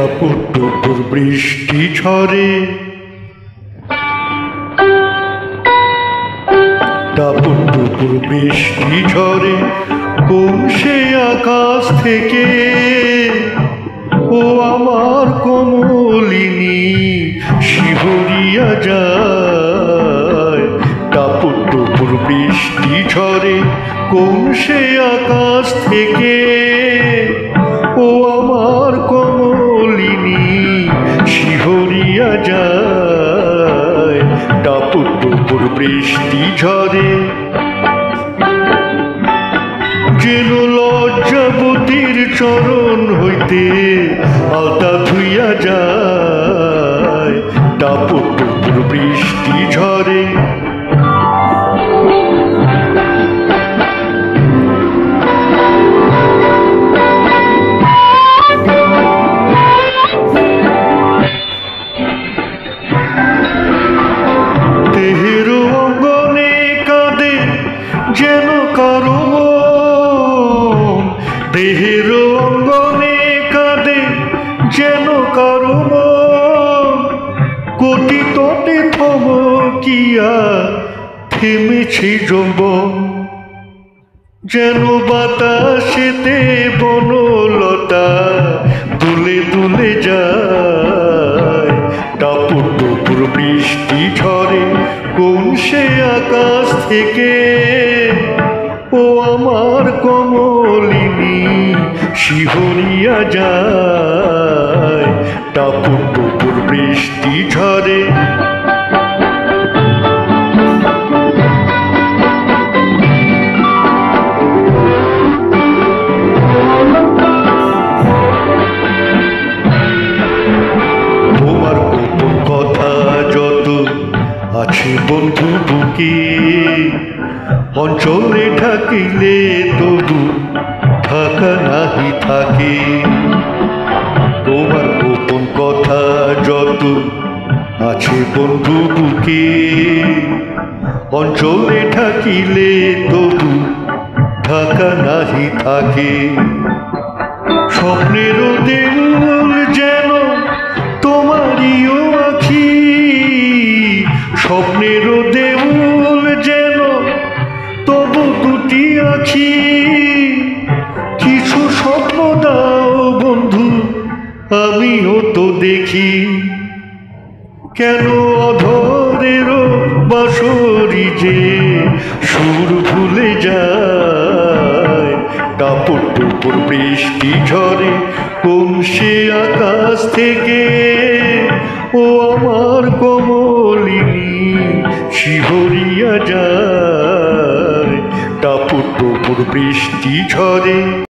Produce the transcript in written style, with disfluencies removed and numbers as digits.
টাপুর টুপুর বৃষ্টি ঝরে, টাপুর টুপুর বৃষ্টি ঝরে কোন সে আকাশ থেকে। ও আমার কমলিনী শিহরিয়া যায়। টাপুর টুপুর বৃষ্টি ঝরে কোন সে আকাশ থেকে। ও আমার কমলিনী শিহরিয়া যায়। টাপুর টুপুর বৃষ্টি ঝরে যেন লজ্জাবতীর চরণ হইতে আলতা ধুইয়া যায়। টাপুর টুপুর বৃষ্টি ঝরে দেহের অঙ্গনে কাঁদে যেন কারো মন। দেহের অঙ্গনে কাঁদে যেন কারো মন। কোটি তটে থমকিয়া থেমেছে যৌবন। যেন বাতাসেতে বনলতা দুলে দুলে যায়। টাপুর টুপুর বৃষ্টি ঝরে কোন সে আকাশ থেকে। ও আমার কমলিনী শিহরিয়া যায়। টাপুর টুপুর বৃষ্টি ঝরে তোমার গোপন কথা যত আছে বন্ধু বুকে। অঞ্চলে ঢাকিলে তবু ঢাকা নাহি থাকে। তোমার গোপন কথা যত আছে বন্ধু বুকে। অঞ্চলে ঢাকিলে তবু ঢাকা নাহি থাকে। স্বপ্নেরও দেউল যেন তোমারিও আখি। স্বপ্নেরও দেউল যেন তবু দুটি আখি। কিছু স্বপ্ন দাও বন্ধু আমিও তো দেখি। কেন অধরেরও বাঁশরি যে সুর ভুলে যায়। টাপুর টুপুর বৃষ্টি ঝরে কোন সে আকাশ থেকে। ও আমার কমলিনী শিহরিয়া যায়। টাপুর টুপুর বৃষ্টি ঝরে।